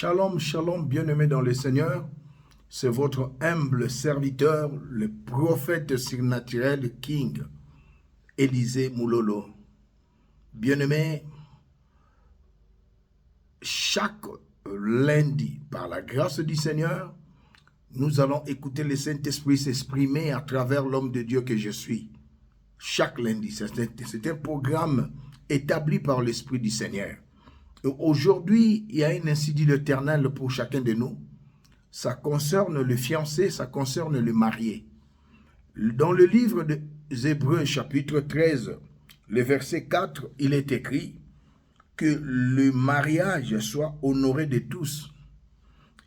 Shalom, shalom, bien-aimés dans le Seigneur. C'est votre humble serviteur, le prophète surnaturel King, Élisée Moulolo. Bien-aimés, chaque lundi, par la grâce du Seigneur, nous allons écouter le Saint-Esprit s'exprimer à travers l'homme de Dieu que je suis. Chaque lundi, c'est un programme établi par l'Esprit du Seigneur. Aujourd'hui, il y a un ainsi dit l'Éternel pour chacun de nous. Ça concerne le fiancé, ça concerne le marié. Dans le livre des Hébreux, chapitre 13, le verset 4, il est écrit que le mariage soit honoré de tous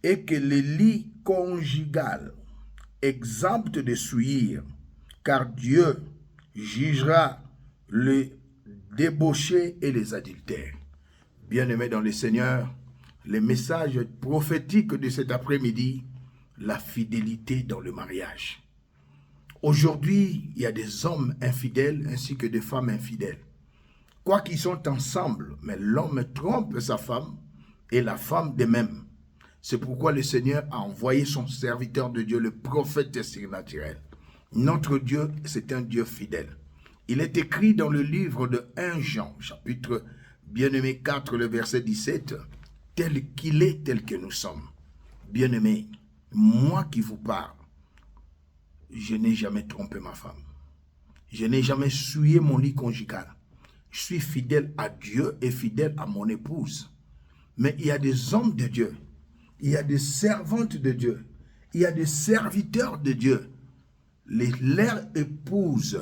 et que le lit conjugal exempte de souillure, car Dieu jugera les débauchés et les adultères. Bien-aimés dans le Seigneur, le message prophétique de cet après-midi, la fidélité dans le mariage. Aujourd'hui, il y a des hommes infidèles ainsi que des femmes infidèles. Quoi qu'ils sont ensemble, mais l'homme trompe sa femme et la femme de même. C'est pourquoi le Seigneur a envoyé son serviteur de Dieu, le prophète surnaturel. Notre Dieu, c'est un Dieu fidèle. Il est écrit dans le livre de 1 Jean, chapitre bien-aimé 4, le verset 17, tel qu'il est, tel que nous sommes. Bien-aimé, moi qui vous parle, je n'ai jamais trompé ma femme. Je n'ai jamais souillé mon lit conjugal. Je suis fidèle à Dieu et fidèle à mon épouse. Mais il y a des hommes de Dieu, il y a des servantes de Dieu, il y a des serviteurs de Dieu. Leurs épouses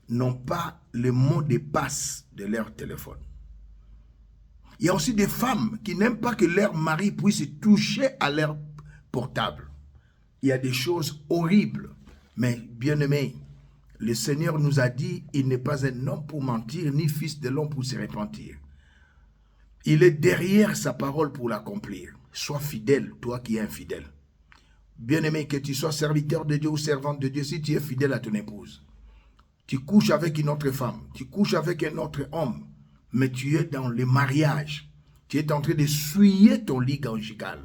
n'ont pas le mot de passe de leur téléphone. Il y a aussi des femmes qui n'aiment pas que leur mari puisse toucher à leur portable. Il y a des choses horribles. Mais bien aimé, le Seigneur nous a dit, il n'est pas un homme pour mentir, ni fils de l'homme pour se repentir. Il est derrière sa parole pour l'accomplir. Sois fidèle, toi qui es infidèle. Bien aimé, que tu sois serviteur de Dieu ou servante de Dieu, si tu es fidèle à ton épouse, tu couches avec une autre femme, tu couches avec un autre homme, mais tu es dans le mariage. Tu es en train de souiller ton lit conjugal.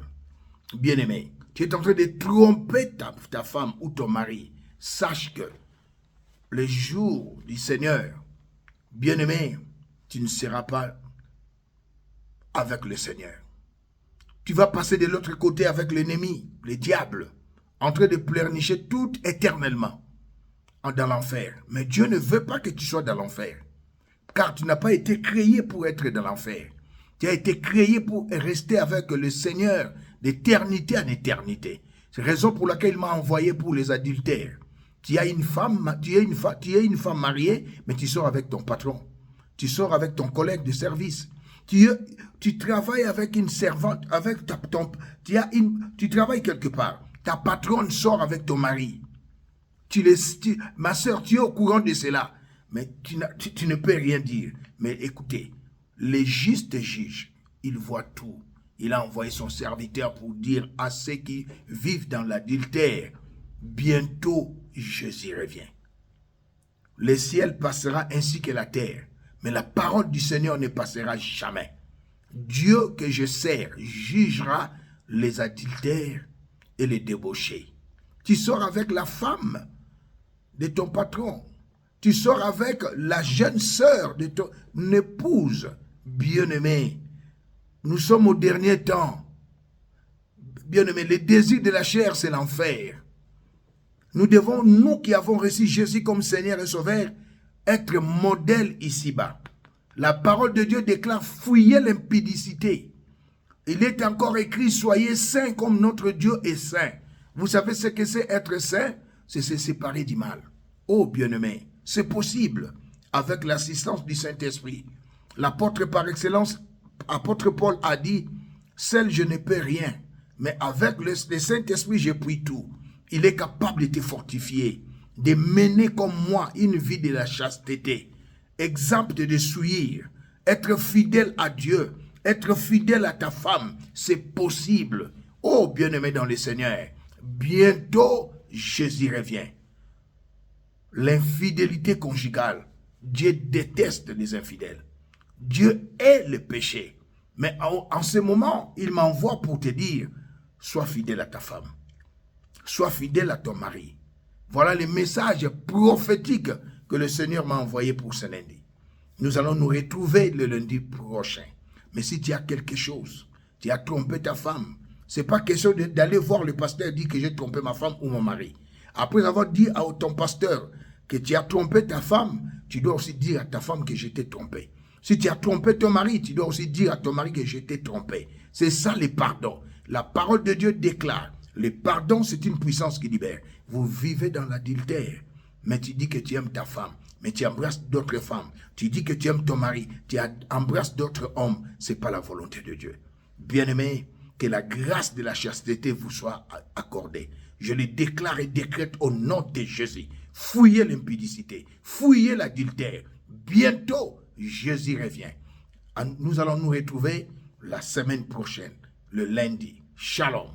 Bien-aimé, tu es en train de tromper ta femme ou ton mari. Sache que le jour du Seigneur, bien-aimé, tu ne seras pas avec le Seigneur. Tu vas passer de l'autre côté avec l'ennemi, le diable, en train de pleurnicher tout éternellement dans l'enfer. Mais Dieu ne veut pas que tu sois dans l'enfer. Car tu n'as pas été créé pour être dans l'enfer. Tu as été créé pour rester avec le Seigneur d'éternité en éternité. C'est la raison pour laquelle il m'a envoyé pour les adultères. Tu as une femme, tu es une femme mariée, mais tu sors avec ton patron. Tu sors avec ton collègue de service. Tu travailles avec une servante, avec tu travailles quelque part. Ta patronne sort avec ton mari. Ma soeur, tu es au courant de cela, mais tu ne peux rien dire. Mais écoutez, les justes juges, ils voient tout. Il a envoyé son serviteur pour dire à ceux qui vivent dans l'adultère, bientôt Jésus revient. Le ciel passera ainsi que la terre, mais la parole du Seigneur ne passera jamais. Dieu que je sers jugera les adultères et les débauchés. Tu sors avec la femme de ton patron. Tu sors avec la jeune sœur de ton épouse. Bien-aimé, nous sommes au dernier temps. Bien-aimé, le désir de la chair, c'est l'enfer. Nous devons, nous qui avons reçu Jésus comme Seigneur et Sauveur, être modèle ici-bas. La parole de Dieu déclare, fuyez l'impudicité. Il est encore écrit, soyez saints comme notre Dieu est saint. Vous savez ce que c'est être saint? C'est se séparer du mal. Oh bien-aimé, c'est possible avec l'assistance du Saint-Esprit. L'apôtre par excellence, apôtre Paul a dit, seul je ne peux rien, mais avec le Saint-Esprit je puis tout. Il est capable de te fortifier, de mener comme moi une vie de la chasteté, exempte de souillure, être fidèle à Dieu, être fidèle à ta femme, c'est possible. Oh bien-aimé dans le Seigneur, bientôt Jésus revient. L'infidélité conjugale, Dieu déteste les infidèles. Dieu est le péché. Mais en ce moment, il m'envoie pour te dire, sois fidèle à ta femme. Sois fidèle à ton mari. Voilà les messages prophétiques que le Seigneur m'a envoyés pour ce lundi. Nous allons nous retrouver le lundi prochain. Mais si tu as quelque chose, tu as trompé ta femme, ce n'est pas question d'aller voir le pasteur et dire que j'ai trompé ma femme ou mon mari. Après avoir dit à ton pasteur que tu as trompé ta femme, tu dois aussi dire à ta femme que je t'ai trompé. Si tu as trompé ton mari, tu dois aussi dire à ton mari que je t'ai trompé. C'est ça le pardon. La parole de Dieu déclare, le pardon c'est une puissance qui libère. Vous vivez dans l'adultère, mais tu dis que tu aimes ta femme, mais tu embrasses d'autres femmes. Tu dis que tu aimes ton mari, tu embrasses d'autres hommes. Ce n'est pas la volonté de Dieu. Bien-aimés, que la grâce de la chasteté vous soit accordée. Je le déclare et décrète au nom de Jésus. Fouillez l'impudicité, fouillez l'adultère. Bientôt, Jésus revient. Nous allons nous retrouver la semaine prochaine, le lundi. Shalom.